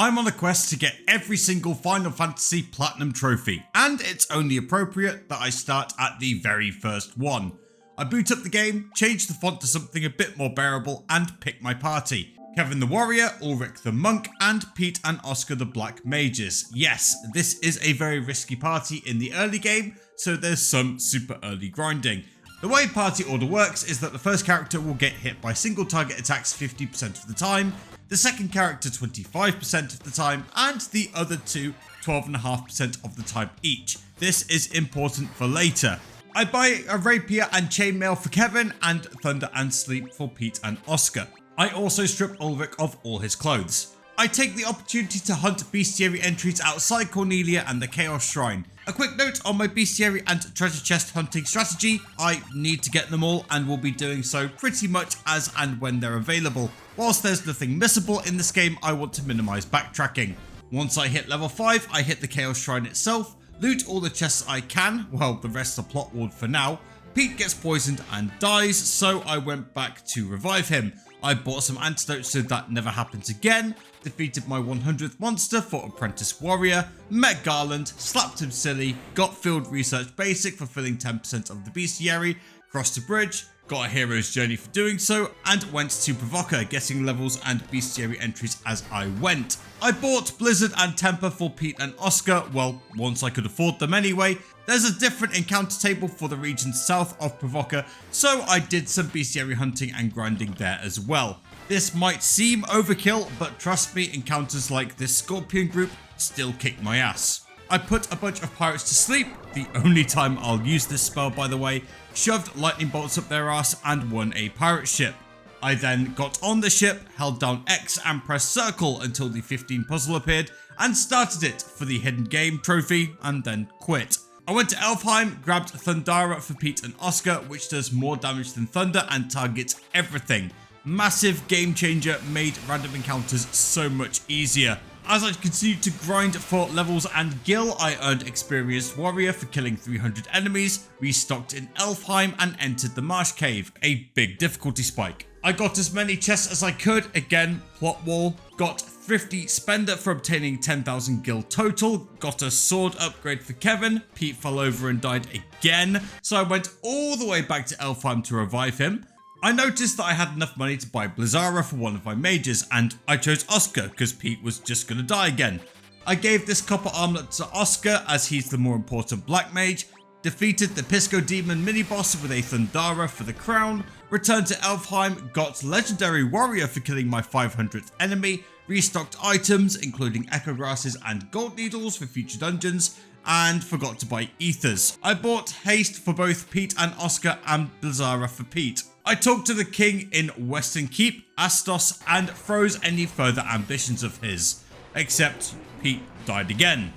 I'm on a quest to get every single Final Fantasy Platinum trophy, and it's only appropriate that I start at the very first one. I boot up the game, change the font to something a bit more bearable, and pick my party. Kevin the Warrior, Ulrich the Monk, and Pete and Oscar the Black Mages. Yes, this is a very risky party in the early game, so there's some super early grinding. The way party order works is that the first character will get hit by single target attacks 50% of the time, the second character 25% of the time, and the other two 12.5% of the time each. This is important for later. I buy a rapier and chainmail for Kevin, and thunder and sleep for Pete and Oscar. I also strip Ulrich of all his clothes. I take the opportunity to hunt bestiary entries outside Cornelia and the Chaos Shrine. A quick note on my bestiary and treasure chest hunting strategy: I need to get them all and will be doing so pretty much as and when they're available. Whilst there's nothing missable in this game, I want to minimise backtracking. Once I hit level 5, I hit the Chaos Shrine itself, loot all the chests I can, well the rest are plot walled for now. Pete gets poisoned and dies, so I went back to revive him. I bought some antidotes so that never happens again, defeated my 100th monster for Apprentice Warrior, met Garland, slapped him silly, got Field Research Basic for filling 10% of the bestiary, crossed the bridge, got a hero's journey for doing so, and went to Provoker, getting levels and bestiary entries as I went. I bought Blizzard and Temper for Pete and Oscar, well, once I could afford them anyway. There's a different encounter table for the region south of Provoker, so I did some bestiary hunting and grinding there as well. This might seem overkill, but trust me, encounters like this Scorpion group still kick my ass. I put a bunch of pirates to sleep, the only time I'll use this spell by the way, shoved lightning bolts up their ass and won a pirate ship. I then got on the ship, held down X and pressed circle until the 15 puzzle appeared, and started it for the hidden game trophy, and then quit. I went to Elfheim, grabbed Thundara for Pete and Oscar, which does more damage than Thunder and targets everything. Massive game changer, made random encounters so much easier. As I continued to grind for levels and gil, I earned Experienced Warrior for killing 300 enemies, restocked in Elfheim, and entered the Marsh Cave, a big difficulty spike. I got as many chests as I could, again, plot wall, got Thrifty Spender for obtaining 10,000 gil total, got a sword upgrade for Kevin, Pete fell over and died again, so I went all the way back to Elfheim to revive him. I noticed that I had enough money to buy Blizzara for one of my mages, and I chose Oscar because Pete was just going to die again. I gave this copper armlet to Oscar as he's the more important black mage, defeated the Pisco Demon mini-boss with a Thundara for the crown, returned to Elfheim, got Legendary Warrior for killing my 500th enemy, restocked items including Echo Grasses and Gold Needles for future dungeons, and forgot to buy Ethers. I bought Haste for both Pete and Oscar and Blizzara for Pete. I talked to the king in Western Keep, Astos, and froze any further ambitions of his. Except Pete died again.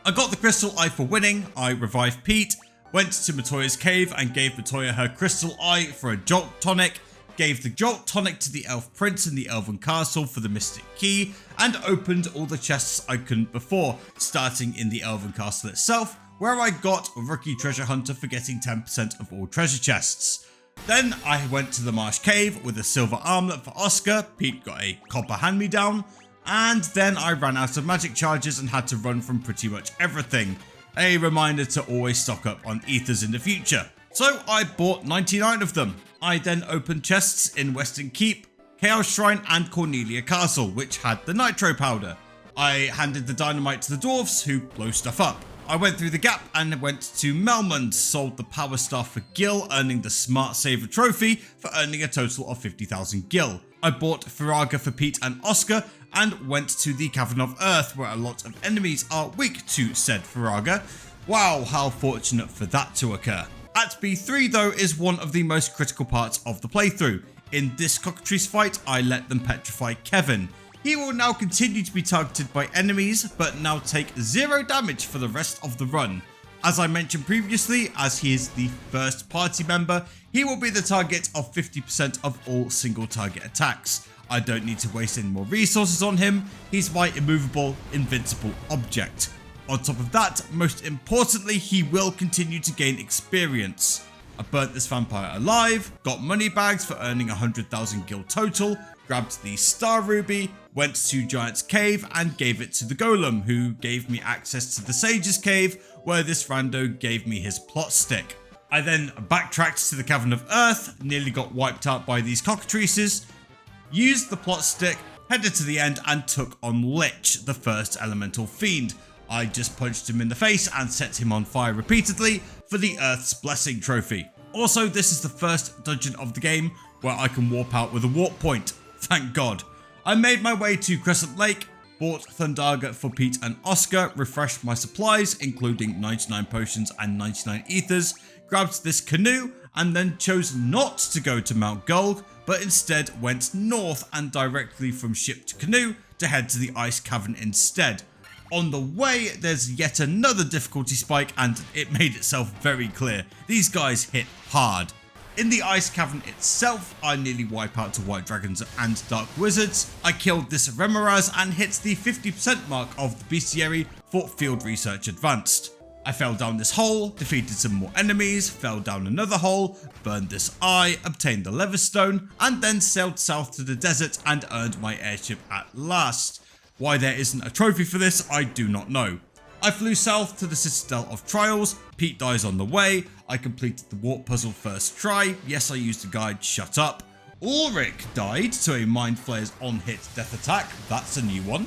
I got the Crystal Eye for winning, I revived Pete, went to Matoya's cave and gave Matoya her Crystal Eye for a Jolt Tonic, gave the Jolt Tonic to the Elf Prince in the Elven Castle for the Mystic Key, and opened all the chests I couldn't before, starting in the Elven Castle itself, where I got Rookie Treasure Hunter for getting 10% of all treasure chests. Then I went to the Marsh Cave with a silver armlet for Oscar, Pete got a copper hand-me-down, and then I ran out of magic charges and had to run from pretty much everything. A reminder to always stock up on ethers in the future. So I bought 99 of them. I then opened chests in Western Keep, Chaos Shrine and Cornelia Castle, which had the nitro powder. I handed the dynamite to the dwarfs, who blow stuff up. I went through the gap and went to Melmond, sold the Power Staff for gil, earning the Smart Saver trophy for earning a total of 50,000 gil. I bought Firaga for Pete and Oscar and went to the Cavern of Earth, where a lot of enemies are weak to said Firaga. Wow, how fortunate for that to occur. At B3 though is one of the most critical parts of the playthrough. In this Cockatrice fight, I let them petrify Kevin. He will now continue to be targeted by enemies, but now take 0 damage for the rest of the run. As I mentioned previously, as he is the first party member, he will be the target of 50% of all single target attacks. I don't need to waste any more resources on him, he's my immovable, invincible object. On top of that, most importantly, he will continue to gain experience. I burnt this vampire alive, got money bags for earning 100,000 gil total, grabbed the Star Ruby, went to Giant's Cave and gave it to the Golem, who gave me access to the Sage's Cave, where this rando gave me his plot stick. I then backtracked to the Cavern of Earth, nearly got wiped out by these cockatrices, used the plot stick, headed to the end and took on Lich, the first elemental fiend. I just punched him in the face and set him on fire repeatedly for the Earth's Blessing trophy. Also, this is the first dungeon of the game where I can warp out with a warp point. Thank God. I made my way to Crescent Lake, bought Thundaga for Pete and Oscar, refreshed my supplies, including 99 potions and 99 ethers, grabbed this canoe, and then chose not to go to Mount Gulg, but instead went north and directly from ship to canoe to head to the ice cavern instead. On the way, there's yet another difficulty spike, and it made itself very clear. These guys hit hard. In the ice cavern itself, I nearly wipe out to white dragons and dark wizards. I killed this Remoraz and hit the 50% mark of the bestiary for field research advanced. I fell down this hole, defeated some more enemies, fell down another hole, burned this eye, obtained the Leverstone, and then sailed south to the desert and earned my airship at last. Why there isn't a trophy for this, I do not know. I flew south to the Citadel of Trials, Pete dies on the way, I completed the warp puzzle first try, yes I used the guide, shut up. Ulrich died to a Mind Flayer's on-hit death attack, that's a new one.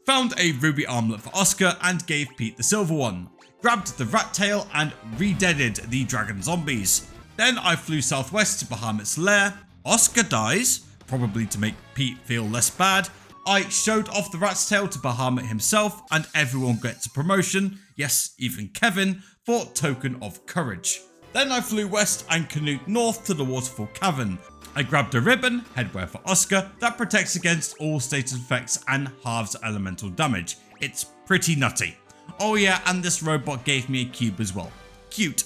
Found a ruby armlet for Oscar and gave Pete the silver one. Grabbed the rat tail and re-deaded the dragon zombies. Then I flew southwest to Bahamut's lair, Oscar dies, probably to make Pete feel less bad. I showed off the rat's tail to Bahamut himself and everyone gets a promotion, yes, even Kevin, for Token of Courage. Then I flew west and canoed north to the Waterfall Cavern. I grabbed a ribbon, headwear for Oscar, that protects against all status effects and halves elemental damage. It's pretty nutty. Oh yeah, and this robot gave me a cube as well. Cute.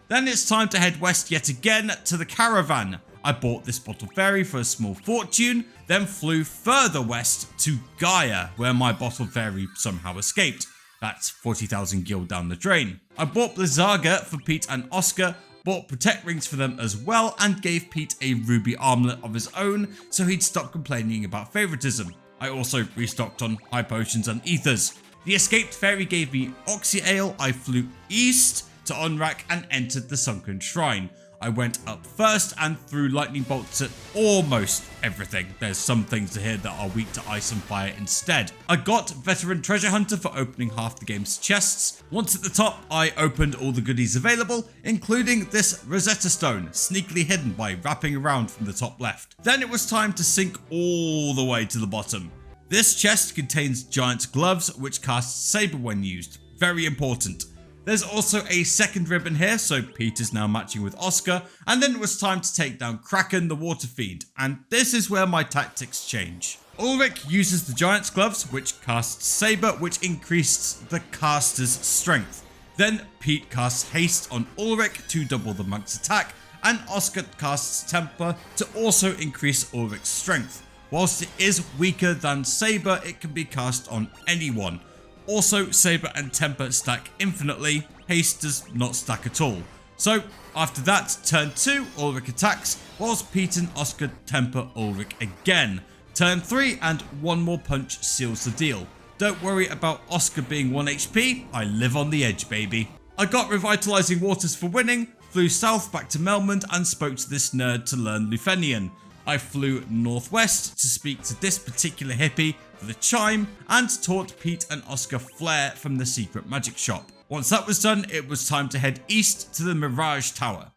Then it's time to head west yet again to the caravan. I bought this bottle fairy for a small fortune, then flew further west to Gaia, where my bottle fairy somehow escaped. That's 40,000 gil down the drain. I bought Blizzaga for Pete and Oscar, bought protect rings for them as well, and gave Pete a ruby armlet of his own so he'd stop complaining about favoritism. I also restocked on high potions and ethers. The escaped fairy gave me Oxy Ale. I flew east to Onrak and entered the Sunken Shrine. I went up first and threw lightning bolts at almost everything. There's some things here that are weak to ice and fire instead. I got Veteran Treasure Hunter for opening half the game's chests. Once at the top, I opened all the goodies available, including this Rosetta Stone, sneakily hidden by wrapping around from the top left. Then it was time to sink all the way to the bottom. This chest contains Giant's Gloves, which cast Saber when used. Very important. There's also a second ribbon here, so Pete is now matching with Oscar, and then it was time to take down Kraken the Water Fiend, and this is where my tactics change. Ulrich uses the Giant's Gloves, which casts Saber, which increased the caster's strength. Then Pete casts Haste on Ulrich to double the monk's attack, and Oscar casts Temper to also increase Ulrich's strength. Whilst it is weaker than Saber, it can be cast on anyone. Also, Saber and Temper stack infinitely, Haste does not stack at all. So, after that, turn 2, Ulrich attacks, whilst Pete and Oscar temper Ulrich again. Turn 3 and one more punch seals the deal. Don't worry about Oscar being 1 HP, I live on the edge baby. I got Revitalizing Waters for winning, flew south back to Melmond and spoke to this nerd to learn Lufenian. I flew northwest to speak to this particular hippie for the chime and taught Pete and Oscar Flare from the secret magic shop. Once that was done, it was time to head east to the Mirage Tower.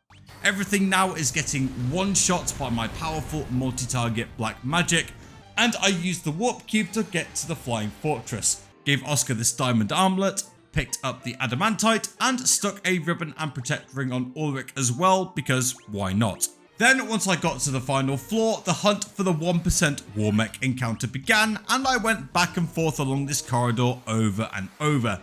Everything now is getting one-shot by my powerful multi-target black magic, and I used the warp cube to get to the Flying Fortress. Gave Oscar this diamond armlet, picked up the adamantite, and stuck a ribbon and protect ring on Ulrich as well, because why not? Then, once I got to the final floor, the hunt for the 1% War Mech encounter began, and I went back and forth along this corridor over and over.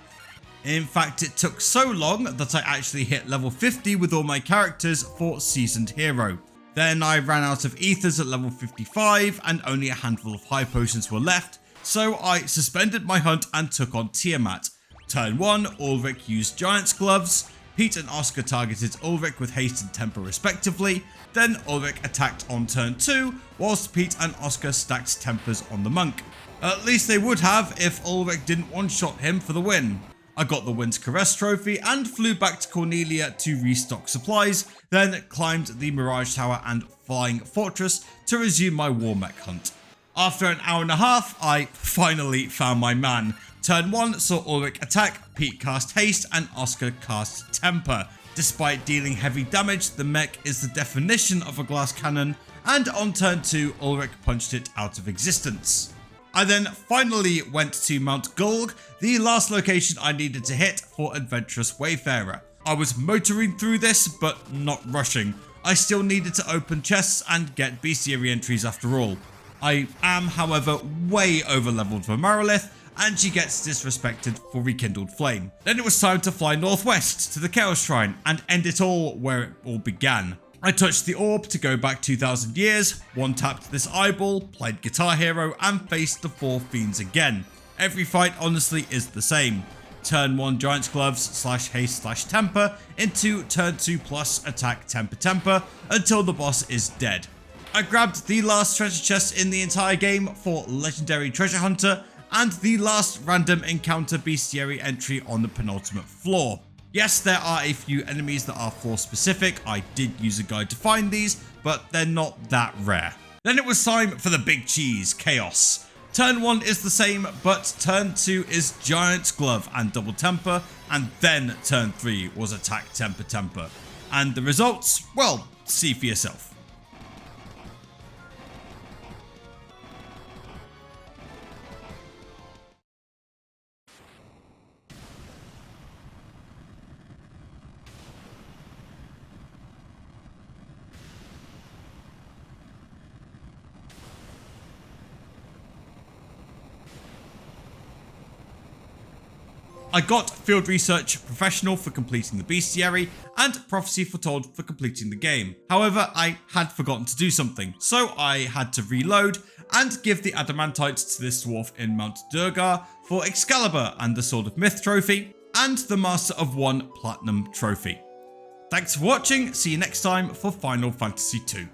In fact, it took so long that I actually hit level 50 with all my characters for Seasoned Hero. Then I ran out of ethers at level 55, and only a handful of high potions were left, so I suspended my hunt and took on Tiamat. Turn 1, Ulrich used Giant's Gloves. Pete and Oscar targeted Ulrich with haste and temper respectively, then Ulrich attacked on turn 2, whilst Pete and Oscar stacked tempers on the monk. At least they would have if Ulrich didn't one-shot him for the win. I got the Wind's Caress trophy and flew back to Cornelia to restock supplies, then climbed the Mirage Tower and Flying Fortress to resume my war mech hunt. After an hour and a half, I finally found my man. Turn 1 saw Ulrich attack, Pete cast haste and Oscar cast temper. Despite dealing heavy damage, the mech is the definition of a glass cannon, and on turn 2 Ulrich punched it out of existence. I then finally went to Mount Gulg, the last location I needed to hit for Adventurous Wayfarer. I was motoring through this, but not rushing. I still needed to open chests and get bestiary entries after all. I am, however, way over leveled for Marilith, and she gets disrespected for Rekindled Flame. Then it was time to fly northwest to the Chaos Shrine and end it all where it all began. I touched the orb to go back 2000 years, one-tapped this eyeball, played Guitar Hero, and faced the 4 fiends again. Every fight honestly is the same. Turn 1 Giant's Gloves / haste / temper into turn 2 plus attack temper until the boss is dead. I grabbed the last treasure chest in the entire game for Legendary Treasure Hunter and the last random encounter bestiary entry on the penultimate floor. Yes, there are a few enemies that are floor specific. I did use a guide to find these, but they're not that rare. Then it was time for the big cheese, Chaos. Turn 1 is the same, but turn 2 is Giant's Glove and double temper, and then turn 3 was attack temper. And the results, well, see for yourself. I got Field Research Professional for completing the bestiary and Prophecy Foretold for completing the game. However, I had forgotten to do something, so I had to reload and give the Adamantites to this dwarf in Mount Durgar for Excalibur and the Sword of Myth trophy and the Master of One Platinum trophy. Thanks for watching, see you next time for Final Fantasy II.